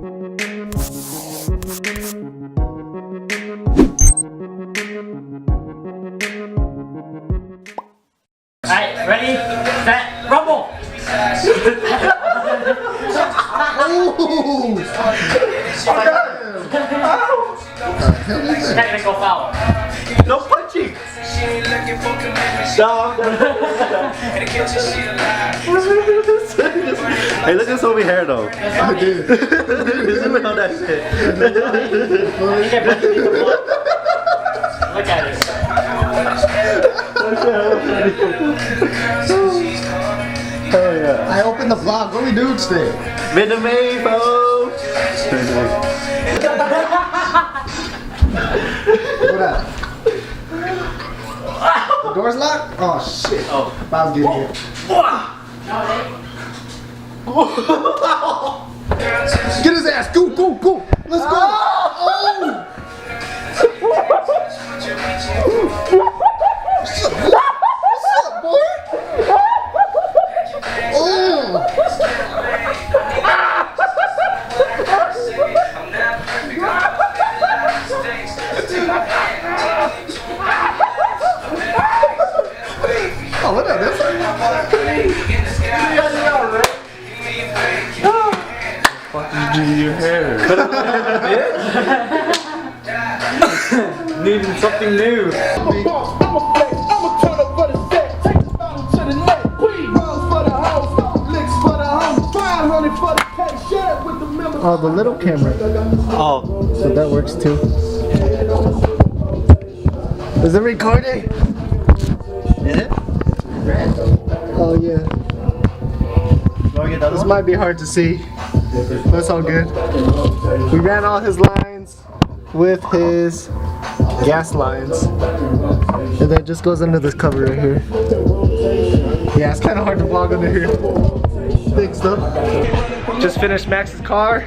Alright, ready, set, rumble! Technical foul. No punching! Stop! Hey, look at this over here though. I did. Zoom out that shit. Look at it. Oh yeah. I opened the vlog. What we doing today? Minimay, folks! What that? The door's locked? Oh shit. Oh. Bob's getting here. Get his ass. Go, go, go. Let's go. Oh. What's up, boy? Oh. Oh, look at this. Fucking do your hair. Needing something new. Oh, the little camera. Oh. So that works too. Is it recording? Is it? Oh yeah. This might be hard to see. That's all good. We ran all his lines with his gas lines. And then it just goes under this cover right here. Yeah, it's kind of hard to vlog under here. Big stuff. Just finished Max's car.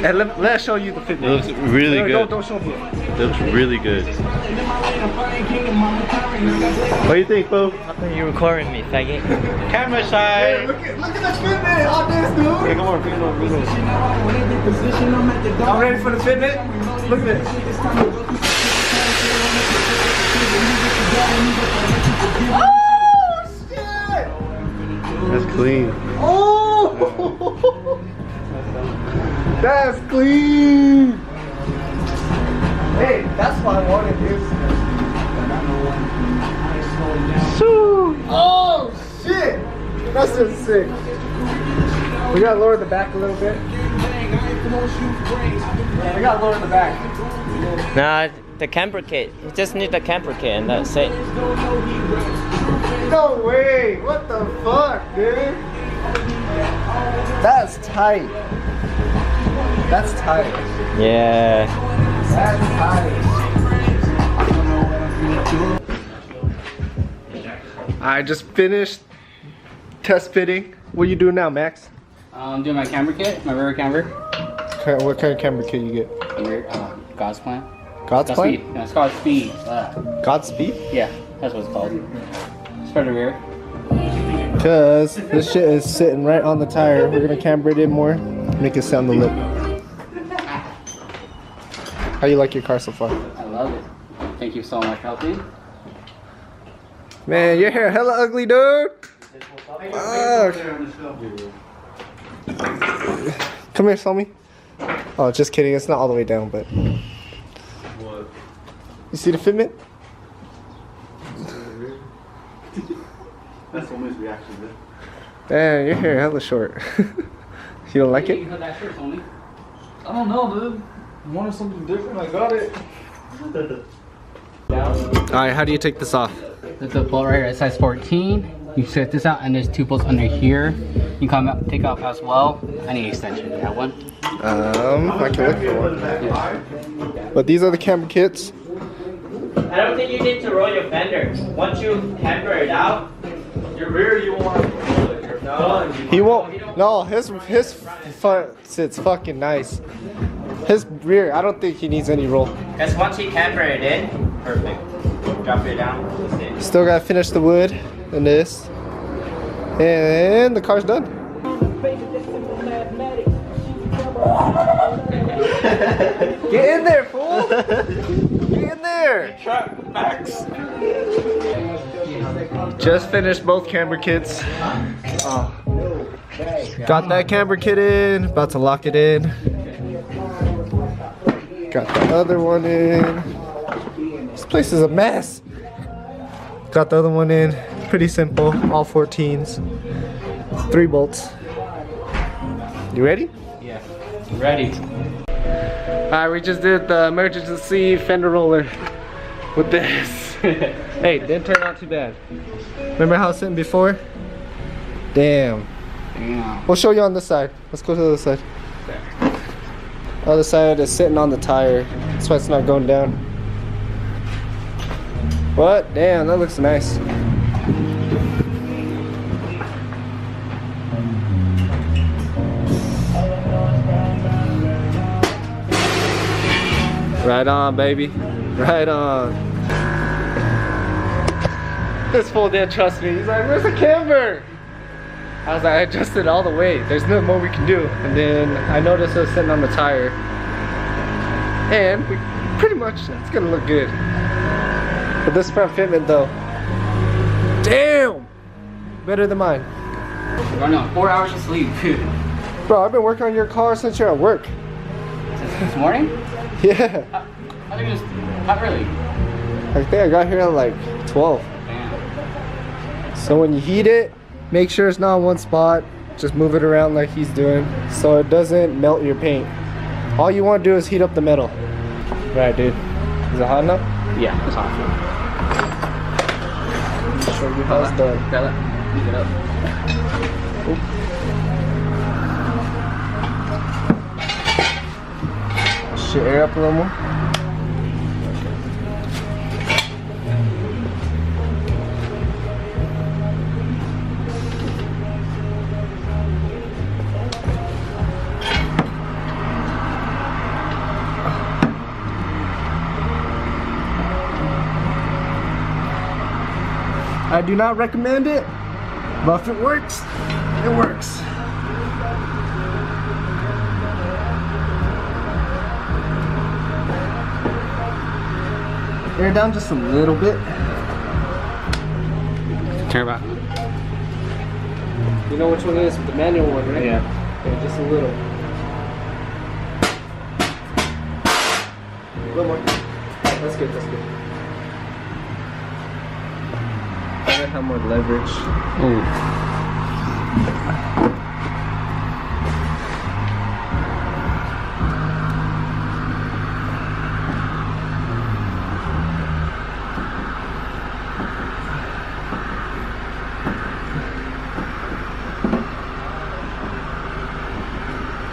And let's show you the fitment. It looks really good. Don't show me. It looks really good. What do you think, Phu? How come you recording me, faggot? Camera shy. Look at the fitment on this, dude. Okay, come on, bring it on, bring it on. I'm ready for the fitment. Look at this. Oh shit! That's clean. Oh! That's clean! Hey, that's what I wanted, dude. Oh shit! That's just sick. We gotta lower the back a little bit. Yeah, we gotta lower the back. Nah, the camper kit. You just need the camper kit and that's it. No way! What the fuck, dude? That's tight. That's tight. Yeah. That's tight. I just finished test fitting. What are you doing now, Max? I'm doing my camber kit, my rear camber. What kind of camera kit you get? God's plan. God's plan? Speed. No, it's called Speed. Godspeed? Yeah, that's what it's called. It's for the rear. Cause this shit is sitting right on the tire. We're gonna camber it in more, make it sound the lip. How you like your car so far? I love it. Thank you so much for helping. Man, your hair hella ugly, dude. Fuck. Come here, Somi. Oh, just kidding. It's not all the way down, but. What? You see the fitment? That's Somi's reaction, man. Damn, your hair hella short. You don't like You it? can cut that shirt, Tony. I don't know, dude. I wanted something different. I got it. Alright, how do you take this off? There's a bolt right here at size 14. You set this out, and there's two bolts under here. You come out, take off as well. I need an extension. You have one? I can look for one. But these are the camber kits. I don't think you need to roll your fender. Once you camber it out, your rear you want to roll it. No, He won't. No, his front sits fucking nice. His rear, I don't think he needs any roll. because once you camber it in, perfect. Drop it down. That's it. Still gotta finish the wood and this, and the car's done. Get in there, fool! Get in there! Maxx. Just finished both camber kits. Got that camber kit in, about to lock it in. Got the other one in. This place is a mess. Got the other one in, pretty simple, all 14s. 3 bolts. You ready? Yeah. Ready. Alright, we just did the emergency fender roller with this. Hey, didn't turn out too bad. Remember how I was sitting before? Damn. Damn. We'll show you on this side. Let's go to the other side. Other side is sitting on the tire. That's why it's not going down. What? Damn, that looks nice. Right on, baby. Right on. This fool didn't trust me. He's like, where's the camber? I was like, I adjusted it all the way. There's nothing more we can do. And then I noticed it was sitting on the tire. And we pretty much, it's gonna look good. But this front fitment though, damn! Better than mine. We're running on 4 hours of sleep. Bro, I've been working on your car since you're at work. Since this morning? Yeah. I think it was not really. I think I got here at like 12. Damn. So when you heat it, make sure it's not in one spot. Just move it around like he's doing so it doesn't melt your paint. All you want to do is heat up the metal. Right, dude. Is it hot enough? Yeah, it's hot. Show you how it's done. Got it. Heat it up. Should air up a little more. I do not recommend it, but if it works, it works. Air down just a little bit. Turn back. You know which one it is? The manual one, right? Yeah. Okay, just a little. A little more. That's good, that's good. I gotta have more leverage.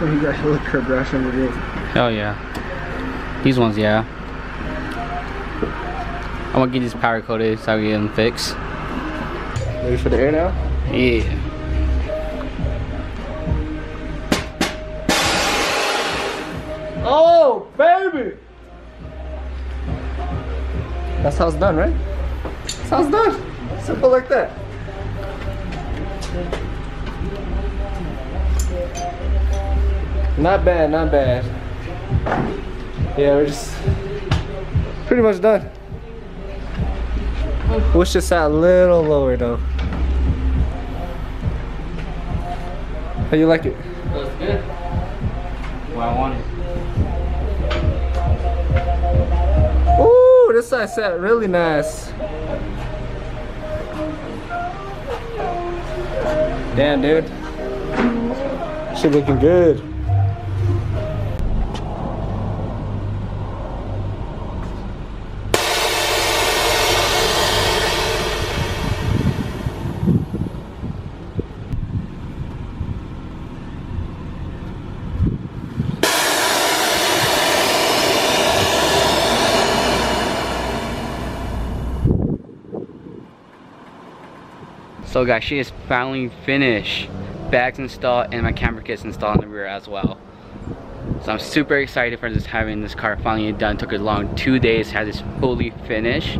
Oh, you got a little curb rash under it. Hell yeah. These ones, yeah. I'm gonna get these powder coated so I can get them fixed. Ready for the air now? Yeah. Oh, baby! That's how it's done, right? That's how it's done. Simple like that. Not bad, not bad. Yeah, we're just pretty much done. Wish it sat a little lower though. How you like it? Looks good. What I wanted. Ooh, this side sat really nice. Damn, dude. Shit looking good. So guys, she is finally finished. Bags installed and my camber kit's installed in the rear as well. So I'm super excited for having this car finally done. It took a long 2 days to have this fully finished.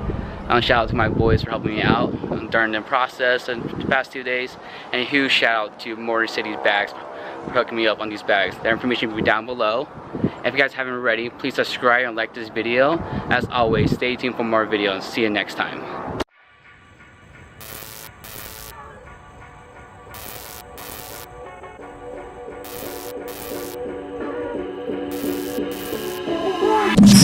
Shout out to my boys for helping me out during the process in the past 2 days. And a huge shout out to Motor City's Bags for hooking me up on these bags. Their information will be down below. If you guys haven't already, please subscribe and like this video. As always, stay tuned for more videos. See you next time.